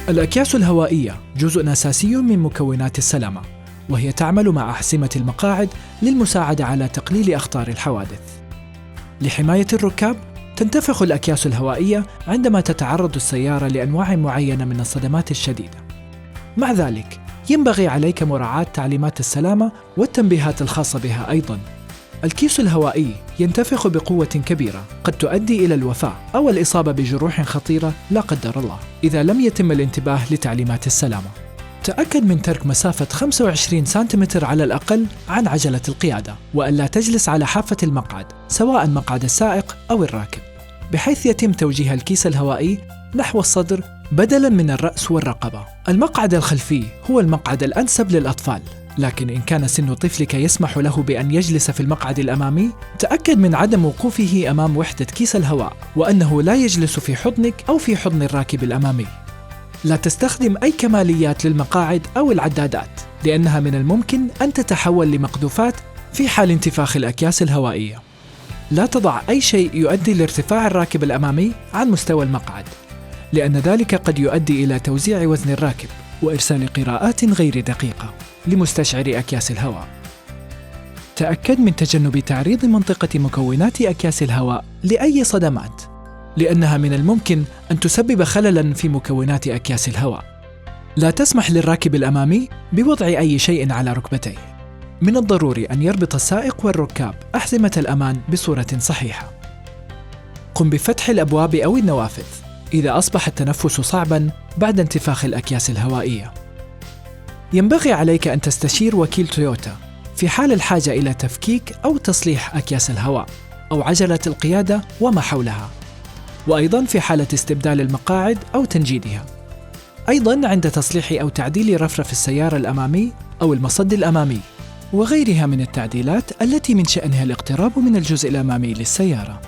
الأكياس الهوائية جزء أساسي من مكونات السلامة، وهي تعمل مع أحزمة المقاعد للمساعدة على تقليل أخطار الحوادث. لحماية الركاب، تنتفخ الأكياس الهوائية عندما تتعرض السيارة لأنواع معينة من الصدمات الشديدة. مع ذلك، ينبغي عليك مراعاة تعليمات السلامة والتنبيهات الخاصة بها أيضاً. الكيس الهوائي ينتفخ بقوة كبيرة قد تؤدي إلى الوفاة أو الإصابة بجروح خطيرة لا قدر الله إذا لم يتم الانتباه لتعليمات السلامة. تأكد من ترك مسافة 25 سنتيمتر على الأقل عن عجلة القيادة، وألا تجلس على حافة المقعد سواء مقعد السائق أو الراكب، بحيث يتم توجيه الكيس الهوائي نحو الصدر بدلاً من الرأس والرقبة. المقعد الخلفي هو المقعد الأنسب للأطفال، لكن إن كان سن طفلك يسمح له بأن يجلس في المقعد الأمامي، تأكد من عدم وقوفه أمام وحدة كيس الهواء، وأنه لا يجلس في حضنك أو في حضن الراكب الأمامي. لا تستخدم أي كماليات للمقاعد أو العدادات، لأنها من الممكن أن تتحول لمقذوفات في حال انتفاخ الأكياس الهوائية. لا تضع أي شيء يؤدي لارتفاع الراكب الأمامي عن مستوى المقعد، لأن ذلك قد يؤدي إلى توزيع وزن الراكب وإرسال قراءات غير دقيقة لمستشعر أكياس الهواء. تأكد من تجنب تعريض منطقة مكونات أكياس الهواء لأي صدمات، لأنها من الممكن أن تسبب خللاً في مكونات أكياس الهواء. لا تسمح للراكب الأمامي بوضع أي شيء على ركبتيه. من الضروري أن يربط السائق والركاب أحزمة الأمان بصورة صحيحة. قم بفتح الأبواب أو النوافذ إذا أصبح التنفس صعباً بعد انتفاخ الأكياس الهوائية. ينبغي عليك أن تستشير وكيل تويوتا في حال الحاجة إلى تفكيك أو تصليح أكياس الهواء أو عجلة القيادة وما حولها، وأيضاً في حالة استبدال المقاعد أو تنجيدها. أيضاً عند تصليح أو تعديل رفرف السيارة الأمامي أو المصد الأمامي، وغيرها من التعديلات التي من شأنها الاقتراب من الجزء الأمامي للسيارة.